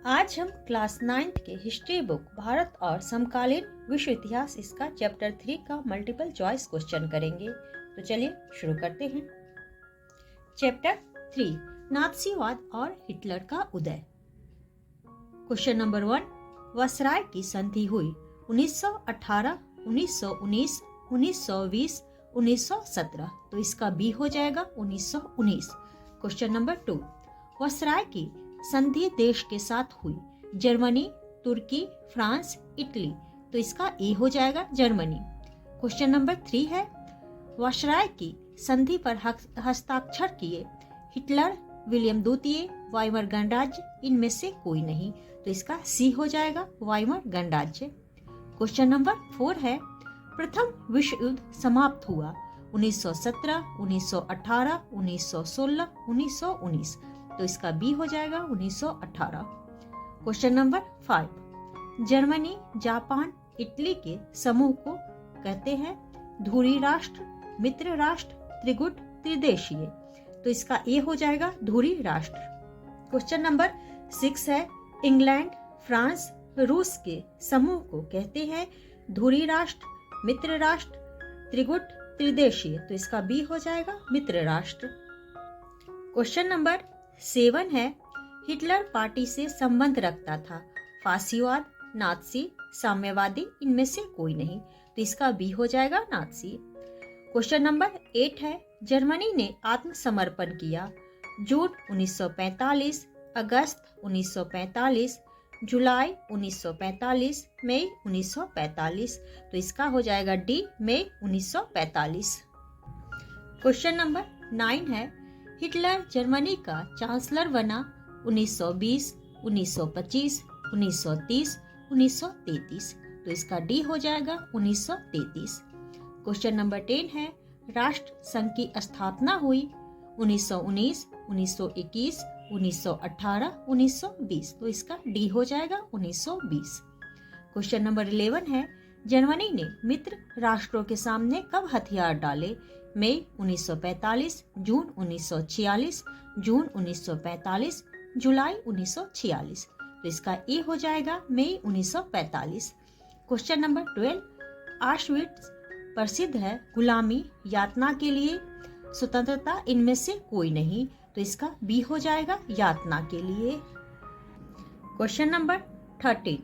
आज हम class 9th के हिस्ट्री बुक भारत और समकालीन विश्व इतिहास इसका चैप्टर 3 का मल्टीपल चॉइस क्वेश्चन करेंगे। तो चलिए शुरू करते हैं। चैप्टर 3 नाथसीवाद और हिटलर का उदय। क्वेश्चन नंबर 1, वायसराय की संधि हुई 1918, 1919, 1920, 1917। तो इसका बी हो जाएगा 1919। क्वेश्चन नंबर 2, वायसराय की संधि देश के साथ हुई जर्मनी, तुर्की, फ्रांस, इटली। तो इसका ए हो जाएगा जर्मनी। क्वेश्चन नंबर 3 है, वायसराय की संधि पर हस्ताक्षर किए हिटलर, विलियम द्वितीय, वाइमर गणराज्य, इनमें से कोई नहीं। तो इसका सी हो जाएगा वाइमर गणराज्य। क्वेश्चन नंबर 4 है, प्रथम विश्व युद्ध समाप्त हुआ 1917, 1918, 1916, 1919। तो इसका बी हो जाएगा 1918। Question number 5, Germany, Japan, Italy के समूह को कहते हैं धुरी राष्ट्र, मित्र राष्ट्र, त्रिगुट, त्रिदेशीय। तो इसका ए हो जाएगा धुरी राष्ट्र। क्वेश्चन नंबर 6 है, इंग्लैंड, फ्रांस, रूस के समूह को कहते हैं धुरी राष्ट्र, मित्र राष्ट्र, त्रिगुट, त्रिदेशीय। तो इसका बी हो जाएगा मित्र राष्ट्र। क्वेश्चन नंबर 7 है, हिटलर पार्टी से संबंध रखता था फासीवाद, नात्सी, साम्यवादी, इनमें से कोई नहीं। तो इसका बी हो जाएगा नात्सी। क्वेश्चन नंबर 8 है, जर्मनी ने आत्मसमर्पण किया जून 1945, अगस्त 1945, जुलाई 1945, मई 1945। तो इसका हो जाएगा डी, मई 1945। क्वेश्चन नंबर 9 है, हिटलर जर्मनी का चांसलर बना 1920, 1925, 1930, 1933। तो इसका डी हो जाएगा 1933। क्वेश्चन नंबर 10 है, राष्ट्र संघ की स्थापना हुई 1919, 1921, 1918, 1920। तो इसका डी हो जाएगा 1920। क्वेश्चन नंबर 11 है, जर्मनी ने मित्र राष्ट्रों के सामने कब हथियार डाले? मई 1945, जून 1946, जून 1945, जुलाई 1946। तो इसका ए हो जाएगा मई 1945। क्वेश्चन नंबर 12, ऑशविट्ज प्रसिद्ध है गुलामी, यातना के लिए, स्वतंत्रता, इनमें से कोई नहीं। तो इसका बी हो जाएगा यातना के लिए। क्वेश्चन नंबर 13,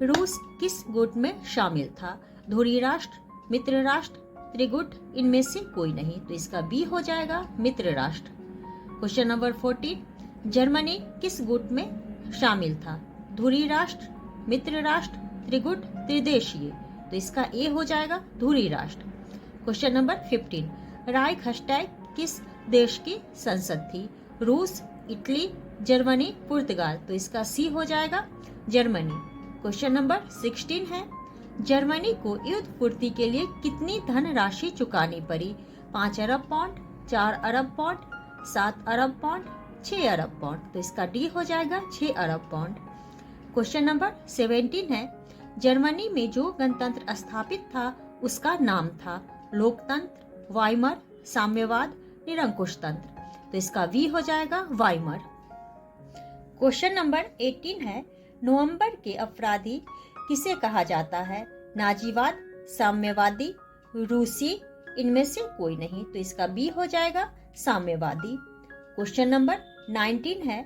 रूस किस गुट में शामिल था? धुरी राष्ट्र, मित्र राष्ट्र, त्रिगुट, इनमें से कोई नहीं। तो इसका बी हो जाएगा मित्र राष्ट्र। क्वेश्चन नंबर 14, जर्मनी किस गुट में शामिल था? धुरी राष्ट्र, मित्र राष्ट्र, त्रिगुट, त्रिदेशीय। तो इसका ए हो जाएगा धुरी राष्ट्र। क्वेश्चन नंबर 15, राइखस्टैग किस देश की संसद थी? रूस, इटली, जर्मनी, पुर्तगाल। तो इसका सी हो जाएगा जर्मनी। क्वेश्चन नंबर 16 है, जर्मनी को युद्ध पूर्ति के लिए कितनी धनराशि चुकानी पड़ी? 5 अरब पाउंड, 4 अरब पाउंड, 7 अरब पाउंड, 6 अरब पाउंड। तो इसका डी हो जाएगा 6 अरब पाउंड। क्वेश्चन नंबर 17 है, जर्मनी में जो गणतंत्र स्थापित था उसका नाम था लोकतंत्र, वाइमर, साम्यवाद, निरंकुश तंत्र। तो इसका वी हो जाएगा वाइमर। क्वेश्चन नंबर 18 है, नवंबर के अपराधी किसे कहा जाता है? नाजीवाद, साम्यवादी, रूसी, इनमें से कोई नहीं। तो इसका बी हो जाएगा साम्यवादी। क्वेश्चन नंबर 19 है,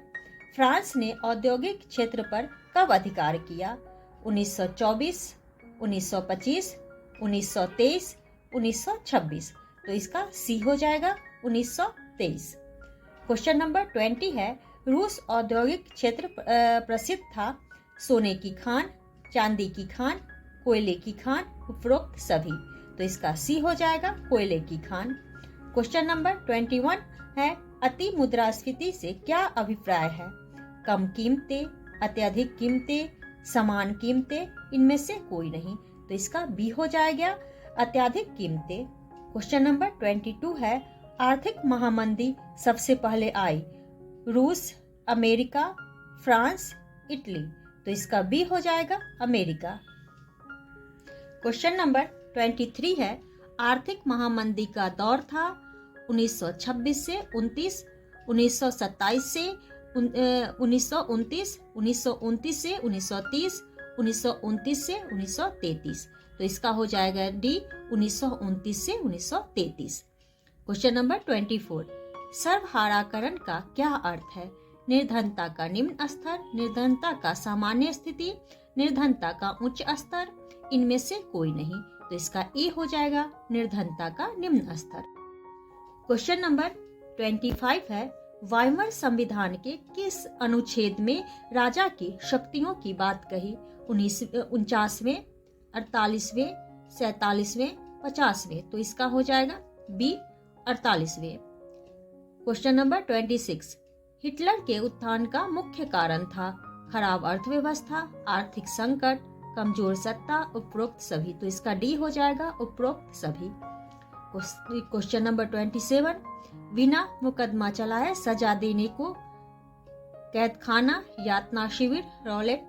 फ्रांस ने औद्योगिक क्षेत्र पर कब अधिकार किया? 1924, 1925, 1923, 1926। तो इसका सी हो जाएगा 1923। क्वेश्चन नंबर 20 है, रूस औद्योगिक क्षेत्र प्रसिद्ध था सोने की खान, चांदी की खान, कोयले की खान, उपरोक्त सभी। तो इसका सी हो जाएगा कोयले की खान। क्वेश्चन नंबर 21 है, अति मुद्रास्फीति से क्या अभिप्राय है? कम कीमतें, अत्यधिक कीमतें, समान कीमतें, इनमें से कोई नहीं। तो इसका बी हो जाएगा अत्यधिक कीमतें। क्वेश्चन नंबर 22 है, आर्थिक महामंदी सबसे पहले आई? रूस, अमेरिका, फ्रांस, इटली। तो इसका बी हो जाएगा अमेरिका। क्वेश्चन नंबर 23 है, आर्थिक महामंदी का दौर था 1926 से 29, 1927 से 1929, 1929 से 1930, 1929 से 1933। तो इसका हो जाएगा डी 1929 से 1933। क्वेश्चन नंबर 24, सर्वहाराकरण का क्या अर्थ है? निर्धनता का निम्न स्तर, निर्धनता का सामान्य स्थिति, निर्धनता का उच्च स्तर, इनमें से कोई नहीं। तो इसका ए हो जाएगा निर्धनता का निम्न स्तर। क्वेश्चन नंबर 25 है, वाइमर संविधान के किस अनुच्छेद में राजा की शक्तियों की बात कही? 49वें, 48वें, 47वें, 50वें। तो इसका हो जाएगा बी 48वें। क्वेश्चन नंबर 26, हिटलर के उत्थान का मुख्य कारण था? खराब अर्थव्यवस्था, आर्थिक संकट, कमजोर सत्ता, उपरोक्त सभी। तो इसका डी हो जाएगा उपरोक्त सभी। क्वेश्चन नंबर 27, बिना मुकदमा चलाए सजा देने को कैद खाना, यातना शिविर, रॉलेट,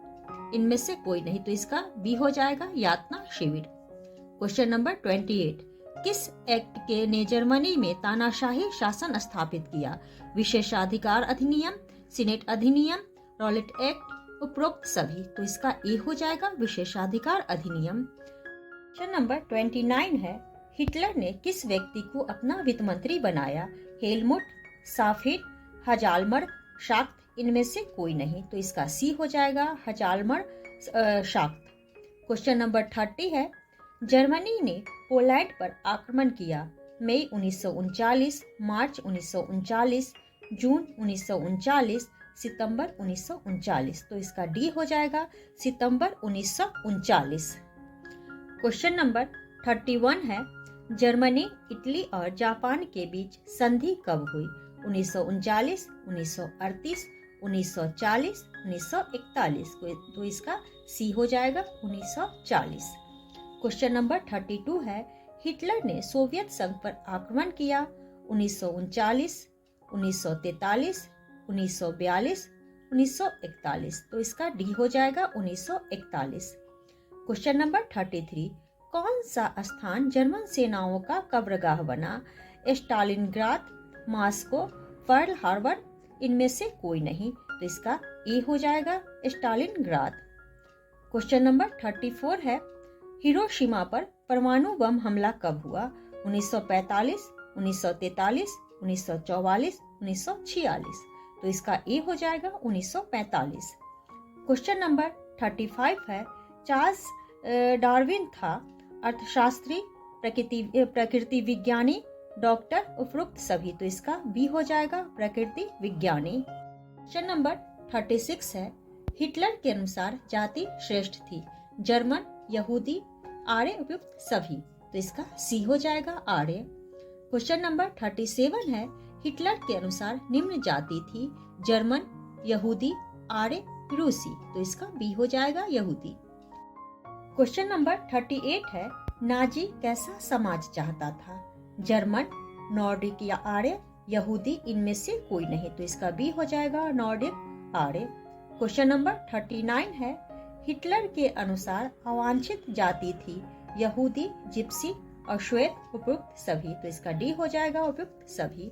इनमें से कोई नहीं। तो इसका बी हो जाएगा यातना शिविर। क्वेश्चन नंबर 28, किस एक्ट के ने जर्मनी में तानाशाही शासन स्थापित किया? विशेषाधिकार अधिनियम, सीनेट अधिनियम, रॉलेट एक्ट, उपरोक्त सभी। तो इसका ए हो जाएगा विशेषाधिकार अधिनियम। क्वेश्चन नंबर 29 है, हिटलर ने किस व्यक्ति को अपना वित्त मंत्री बनाया? हेलमुट, साफिर, हजालमर, शाक्ट, इनमें से कोई नहीं। तो इसका सी हो जाएगा हजालमर शाक्ट। क्वेश्चन नंबर 30 है, जर्मनी ने पोलैंड पर आक्रमण किया। मई 1939, मार्च 1939, जून 1939, सितंबर 1939। तो इसका डी हो जाएगा सितंबर 1939। क्वेश्चन नंबर 31 है, जर्मनी, इटली और जापान के बीच संधि कब हुई? 1939, 1938, 1940, 1941। तो इसका सी हो जाएगा 1940। क्वेश्चन नंबर 32 है, हिटलर ने सोवियत संघ पर आक्रमण किया। 1939, 1943, 1942, 1941। तो इसका डी हो जाएगा 1941। क्वेश्चन नंबर 33, कौन सा स्थान जर्मन सेनाओं का कब्रगाह बना? स्टालिनग्राद, मॉस्को, पर्ल हार्बर, इनमें से कोई नहीं। तो इसका ए हो जाएगा स्टालिनग्राद। क्वेश्चन नंबर 34 है, हिरोशिमा पर परमाणु बम हमला कब हुआ? 1945, 1943, 1944, 1946। तो इसका ए हो जाएगा 1945। क्वेश्चन नंबर 35 है, चार्ल्स डार्विन था अर्थशास्त्री, प्रकृति विज्ञानी, डॉक्टर, उपरोक्त सभी। तो इसका बी हो जाएगा प्रकृति विज्ञानी। क्वेश्चन नंबर 36 है, हिटलर के अनुसार जाति श्रेष्ठ थी? जर्मन, यहूदी, आर्य, उपयुक्त सभी। तो इसका सी हो जाएगा आर्य। क्वेश्चन नंबर 37 है, हिटलर के अनुसार निम्न जाति थी? जर्मन, यहूदी, आर्य, रूसी। तो इसका बी हो जाएगा यहूदी। क्वेश्चन नंबर 38 है, नाजी कैसा समाज चाहता था? जर्मन, नॉर्डिक या आर्य, यहूदी, इनमें से कोई नहीं। तो इसका बी हो जाएगा नॉर्डिक आर्य। क्वेश्चन नंबर 39 है, हिटलर के अनुसार अवांछित जाति थी? यहूदी, जिप्सी और श्वेत, उपयुक्त सभी। तो इसका डी हो जाएगा उपयुक्त सभी।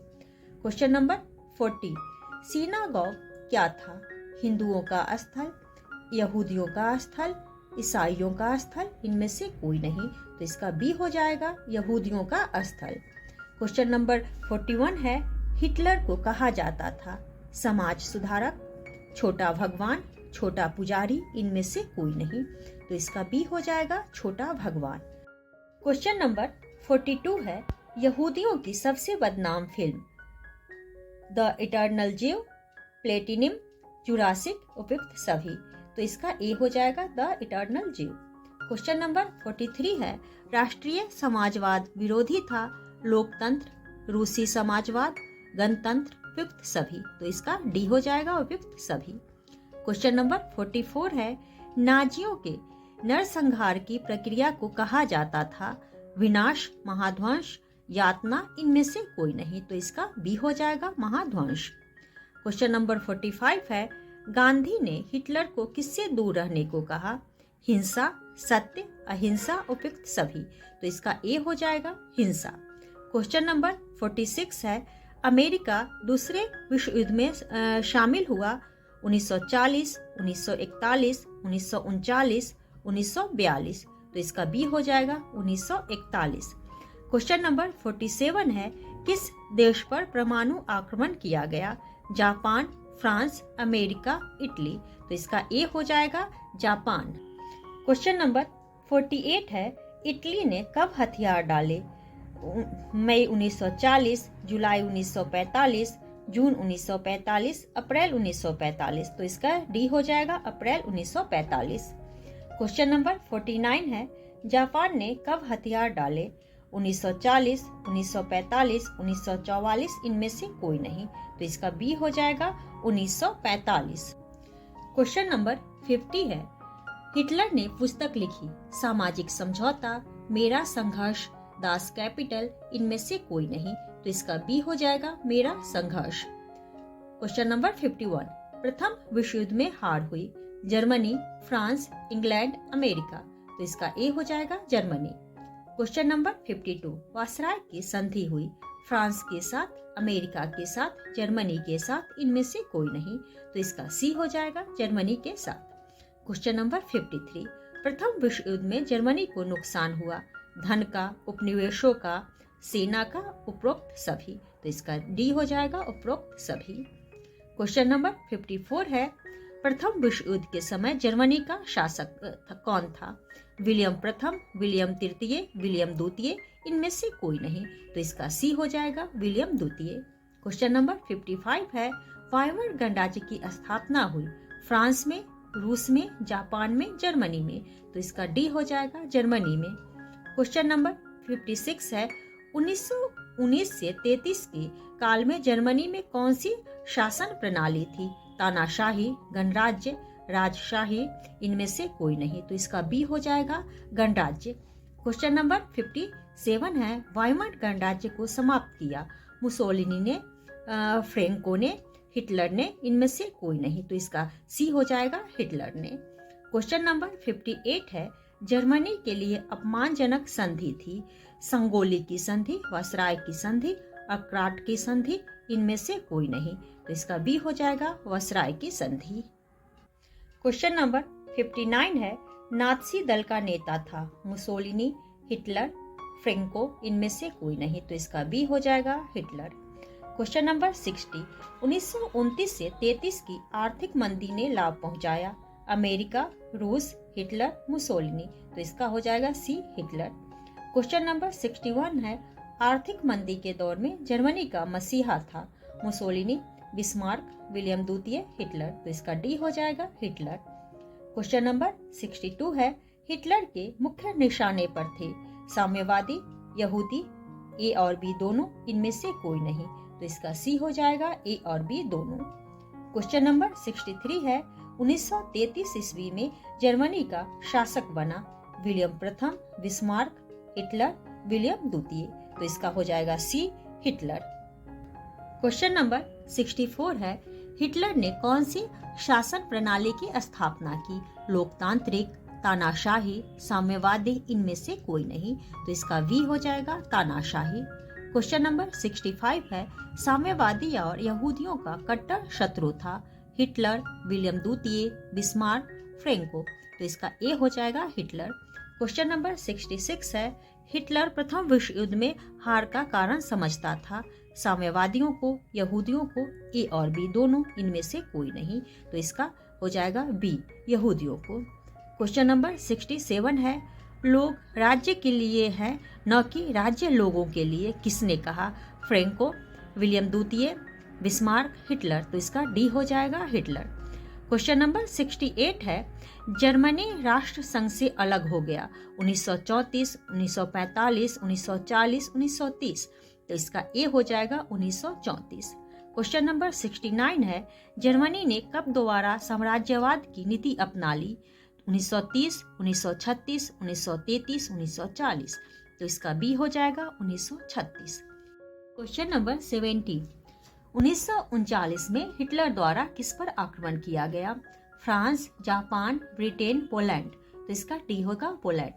क्वेश्चन नंबर 40, सिनागॉग क्या था? हिंदुओं का स्थल, यहूदियों का स्थल, ईसाइयों का स्थल, इनमें से कोई नहीं। तो इसका बी हो जाएगा यहूदियों का स्थल। क्वेश्चन नंबर 41 है, हिटलर को कहा जाता था? समाज सुधारक, छोटा भगवान, छोटा पुजारी, इनमें से कोई नहीं। तो इसका बी हो जाएगा छोटा भगवान। क्वेश्चन नंबर 42 है, यहूदियों की सबसे बदनाम फिल्म? द इटर्नल जीव, प्लेटिनम, जुरासिक, उपयुक्त सभी। तो इसका ए हो जाएगा द इटर्नल जीव। क्वेश्चन नंबर 43 है, राष्ट्रीय समाजवाद विरोधी था? लोकतंत्र, रूसी समाजवाद, गणतंत्र, उपयुक्त सभी। तो इसका डी हो जाएगा उपयुक्त सभी। क्वेश्चन नंबर 44 है, नाजियों के नरसंहार की प्रक्रिया को कहा जाता था? विनाश, महाध्वंस, यातना, इनमें से कोई नहीं। तो इसका बी हो जाएगा महाध्वंस। क्वेश्चन नंबर 45 है, गांधी ने हिटलर को किससे दूर रहने को कहा? हिंसा, सत्य, अहिंसा, उपयुक्त सभी। तो इसका ए हो जाएगा हिंसा। क्वेश्चन नंबर 46 है, अमेरिका दूसरे विश्व युद्ध में शामिल हुआ? 1940, 1941, 1939, 1942। तो इसका बी हो जाएगा 1941। क्वेश्चन नंबर 47 है, किस देश पर परमाणु आक्रमण किया गया? Japan, France, America, Italy. तो इसका ए हो जाएगा जापान। क्वेश्चन नंबर 48 है, इटली ने कब हथियार डाले? मई 1940, जुलाई 1945, जून 1945, अप्रैल 1945। तो इसका डी हो जाएगा अप्रैल 1945। क्वेश्चन नंबर 49 है, जापान ने कब हथियार डाले? 1940, 1945, 1944, इनमें से कोई नहीं। तो इसका बी हो जाएगा 1945। क्वेश्चन नंबर 50 है, हिटलर ने पुस्तक लिखी सामाजिक समझौता, मेरा संघर्ष, दास कैपिटल, इनमें से कोई नहीं। तो इसका बी हो जाएगा मेरा संघर्ष। क्वेश्चन नंबर 51, प्रथम विश्व युद्ध में हार हुई? Germany, France, England, America. तो इसका ए हो जाएगा जर्मनी। क्वेश्चन नंबर 52, वायसराय की संधि हुई? फ्रांस के साथ, अमेरिका के साथ, जर्मनी के साथ, इनमें से कोई नहीं। तो इसका सी हो जाएगा जर्मनी के साथ। क्वेश्चन नंबर 53, प्रथम विश्व युद्ध में जर्मनी को नुकसान हुआ? धन का, उपनिवेशों का, सेना का, उपरोक्त सभी। तो इसका डी हो जाएगा उपरोक्त सभी। क्वेश्चन नंबर 54 है, प्रथम विश्व युद्ध के समय जर्मनी का शासक कौन था? विलियम प्रथम, विलियम तृतीय, विलियम द्वितीय, इनमें से कोई नहीं। तो इसका सी हो जाएगा विलियम द्वितीय। क्वेश्चन नंबर 55 है, वाइमर गणराज्य की स्थापना हुई? फ्रांस में, रूस में, जापान में, जर्मनी में। तो इसका डी हो जाएगा जर्मनी में। क्वेश्चन नंबर 56 है, 1919 से 33 के काल में जर्मनी में कौन सी शासन प्रणाली थी? तानाशाही, गणराज्य, राजशाही, इनमें से कोई नहीं। तो इसका बी हो जाएगा गणराज्य। क्वेश्चन नंबर 57 है, वाइमर गणराज्य को समाप्त किया? मुसोलिनी ने, फ्रेंको ने, हिटलर ने, इनमें से कोई नहीं। तो इसका सी हो जाएगा हिटलर ने। क्वेश्चन नंबर 58 है, जर्मनी के लिए अपमानजनक संधि थी? संगोली की संधि, वायसराय की संधि, अक्राट की संधि, इनमें से कोई नहीं। तो इसका बी हो जाएगा वायसराय की संधि। क्वेश्चन नंबर 59 है, नात्सी दल का नेता था? मुसोलिनी, हिटलर, फ्रेंको, इनमें से कोई नहीं। तो इसका बी हो जाएगा हिटलर। क्वेश्चन नंबर 60, 1929 से 33 की आर्थिक मंदी ने लाभ पहुंचाया? अमेरिका, रूस, हिटलर, मुसोलिनी। तो इसका हो जाएगा सी हिटलर। क्वेश्चन नंबर 61 है, आर्थिक मंदी के दौर में जर्मनी का मसीहा था? मुसोलिनी, बिस्मार्क, विलियम द्वितीय, हिटलर। तो इसका डी हो जाएगा हिटलर। क्वेश्चन नंबर 62 है, हिटलर के मुख्य निशाने पर थे? साम्यवादी, यहूदी, ए और बी दोनों, इनमें से कोई नहीं। तो इसका सी हो जाएगा ए और बी दोनों। क्वेश्चन नंबर 63 है, 1933 ईस्वी में जर्मनी का शासक बना? विलियम प्रथम, बिस्मार्क, हिटलर, विलियम द्वितीय। तो इसका हो जाएगा सी हिटलर। क्वेश्चन नंबर 64 है, हिटलर ने कौन सी शासन प्रणाली की स्थापना की? लोकतांत्रिक, तानाशाही, साम्यवादी, इनमें से कोई नहीं। तो इसका वी हो जाएगा तानाशाही। क्वेश्चन नंबर 65 है, साम्यवादी और यहूदियों का कट्टर शत्रु था? हिटलर, विलियम द्वितीय, बिस्मार्क, फ्रेंको। तो इसका ए हो जाएगा हिटलर। क्वेश्चन नंबर 66 है, हिटलर प्रथम विश्व युद्ध में हार का कारण समझता था? साम्यवादियों को, यहूदियों को, ए और बी दोनों, इनमें से कोई नहीं। तो इसका हो जाएगा बी, यहूदियों को। क्वेश्चन नंबर 67 है, लोग राज्य के लिए हैं न कि राज्य लोगों के लिए, किसने कहा? फ्रेंको, विलियम द्वितीय, बिस्मार्क, हिटलर। तो इसका डी हो जाएगा हिटलर। क्वेश्चन नंबर 68 है, जर्मनी राष्ट्र संघ से अलग हो गया? 1934, 1945, 1940, 1930। तो इसका ए हो जाएगा 1934। क्वेश्चन नंबर 69 है, जर्मनी ने कब दोबारा साम्राज्यवाद की नीति अपना ली? 1930, 1936, 1933, 1940। तो इसका बी हो जाएगा 1936। क्वेश्चन नंबर 70, 1939 में हिटलर द्वारा किस पर आक्रमण किया गया? France, Japan, Britain, Poland. तो इसका डी होगा पोलैंड।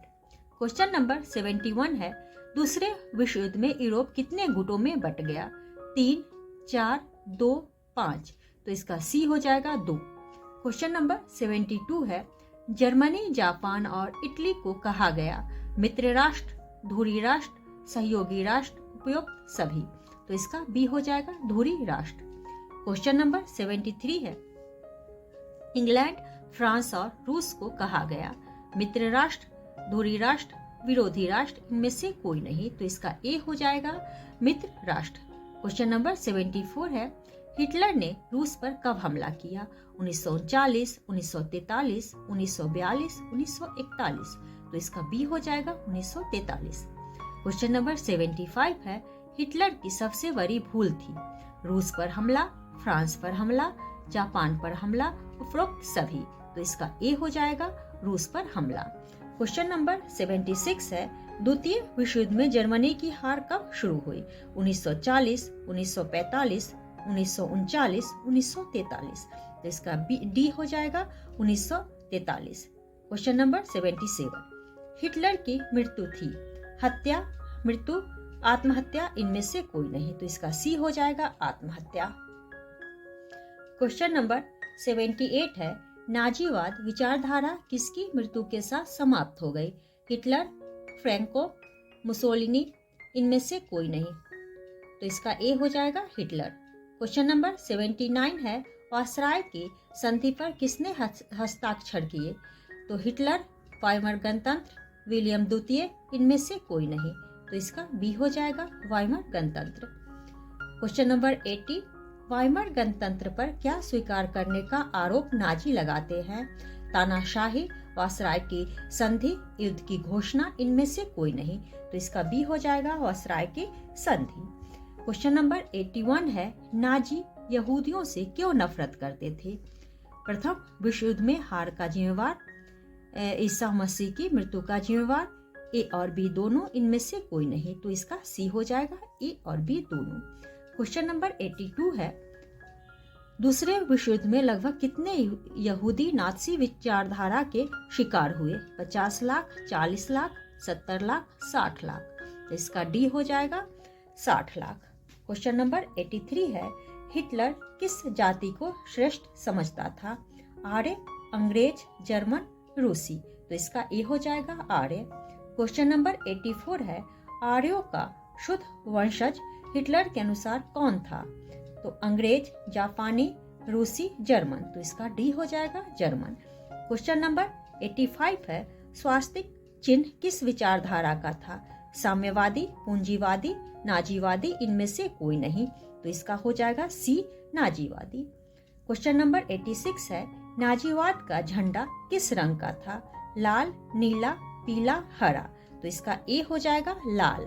क्वेश्चन नंबर 71 है, दूसरे विश्व युद्ध में यूरोप कितने गुटों में बट गया? 3, 4, 2, 5, तो इसका सी हो जाएगा 2। क्वेश्चन नंबर 72 है, जर्मनी, जापान और इटली को कहा गया मित्र राष्ट्र, धुरी राष्ट्र, सहयोगी राष्ट्र, उपयुक्त सभी, तो इसका बी हो जाएगा धुरी राष्ट्र। क्वेश्चन नंबर 73 है, इंग्लैंड, फ्रांस और रूस को कहा गया मित्र राष्ट्र, धुरी राष्ट्र, विरोधी राष्ट्र, इनमें से कोई नहीं, तो इसका ए हो जाएगा मित्र राष्ट्र। क्वेश्चन नंबर 74 है, हिटलर ने रूस पर कब हमला किया? 1939, 1943, 1942, 1941, तो इसका बी हो जाएगा 1943। क्वेश्चन नंबर 75 है, हिटलर की सबसे बड़ी भूल थी? रूस पर हमला, फ्रांस पर हमला, जापान पर हमला, उपरोक्त सभी, तो इसका ए हो जाएगा रूस पर हमला। क्वेश्चन नंबर 76 है, द्वितीय विश्व युद्ध में जर्मनी की हार कब शुरू हुई? 1940, 1945, 1939, 1943, तो इसका डी हो जाएगा 1943। क्वेश्चन नंबर 77, हिटलर की मृत्यु थी? हत्या, मृत्यु, आत्महत्या, इनमें से कोई नहीं, तो इसका सी हो जाएगा आत्महत्या। क्वेश्चन नंबर 78 है, नाजीवाद विचारधारा किसकी मृत्यु के साथ समाप्त हो गई? हिटलर, फ्रैंको, मुसोलिनी, इनमें से कोई नहीं, तो इसका ए हो जाएगा हिटलर। क्वेश्चन नंबर 79 है, वायसराय की संधि पर किसने हस्ताक्षर किए? तो हिटलर, वाइमर गणतंत्र, विलियम द्वितीय, इनमें से कोई नहीं, तो इसका बी हो जाएगा वाइमर गणतंत्र। क्वेश्चन नंबर 80, वाइमर गणतंत्र पर क्या स्वीकार करने का आरोप नाजी लगाते हैं? तानाशाही, वायसराय की संधि, युद्ध की घोषणा, इनमें से कोई नहीं, तो इसका बी हो जाएगा वायसराय की संधि। क्वेश्चन नंबर 81 है, नाजी यहूदियों से क्यों नफरत करते थे? प्रथम विश्व युद्ध में हार का जिम्मेवार, ईसा मसीह की मृत्यु का जिम्मेवार, ए और बी दोनों, इनमें से कोई नहीं, तो इसका सी हो जाएगा ए और बी दोनों। क्वेश्चन नंबर 82 है, दूसरे विश्व युद्ध में लगभग कितने यहूदी नाजी विचारधारा के शिकार हुए? 50 लाख, 40 लाख, 70 लाख, 60 लाख, तो इसका डी हो जाएगा 60 लाख। क्वेश्चन नंबर 83 है, हिटलर किस जाति को श्रेष्ठ समझता था? आर्य, अंग्रेज, जर्मन, रूसी, तो इसका ए हो जाएगा आर्य। क्वेश्चन नंबर 84 है, आर्यों का शुद्ध वंशज हिटलर के अनुसार कौन था? तो अंग्रेज, जापानी, रूसी, जर्मन, तो इसका डी हो जाएगा जर्मन। क्वेश्चन नंबर 85 है, स्वास्तिक चिन्ह किस विचारधारा का था? साम्यवादी, पूंजीवादी, नाजीवादी, इनमें से कोई नहीं, तो इसका हो जाएगा सी नाजीवादी। क्वेश्चन नंबर 86 है, नाजीवाद का झंडा किस रंग का था? लाल, नीला, पीला, हरा, तो इसका ए हो जाएगा लाल।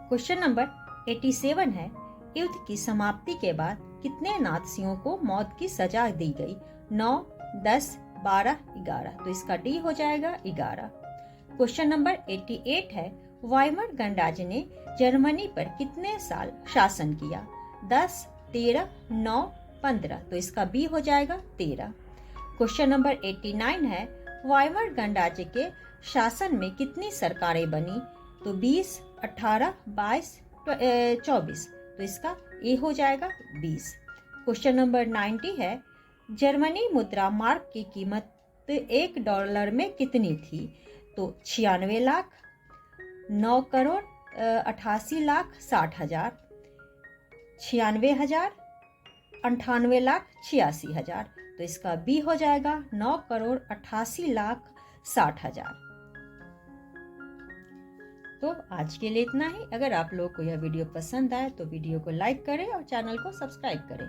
क्वेश्चन नंबर 87 है, युद्ध की समाप्ति के बाद कितने नात्सियों को मौत की सजा दी गई? 9, 10, 12, 11, तो इसका डी हो जाएगा 11। क्वेश्चन नंबर 88 है, वाइमर गणराज्य ने जर्मनी पर कितने साल शासन किया? 10, 13, 9, 15, तो इसका बी हो जाएगा 13। क्वेश्चन नंबर 89 है, वाइमर गणराज्य के शासन में कितनी सरकारें बनी? तो 20, 18, 22, 24, तो इसका ए हो जाएगा 20। क्वेश्चन नंबर 90 है, जर्मनी मुद्रा मार्क की कीमत $1 में कितनी थी? तो 96 लाख, 9 करोड़ 88 लाख 60 हजार, 96 हजार, 98 लाख 86 हजार, तो इसका बी हो जाएगा 9 करोड़ 88 लाख 60 हजार। तो आज के लिए इतना ही। अगर आप लोग को यह वीडियो पसंद आए तो वीडियो को लाइक करें और चैनल को सब्सक्राइब करें।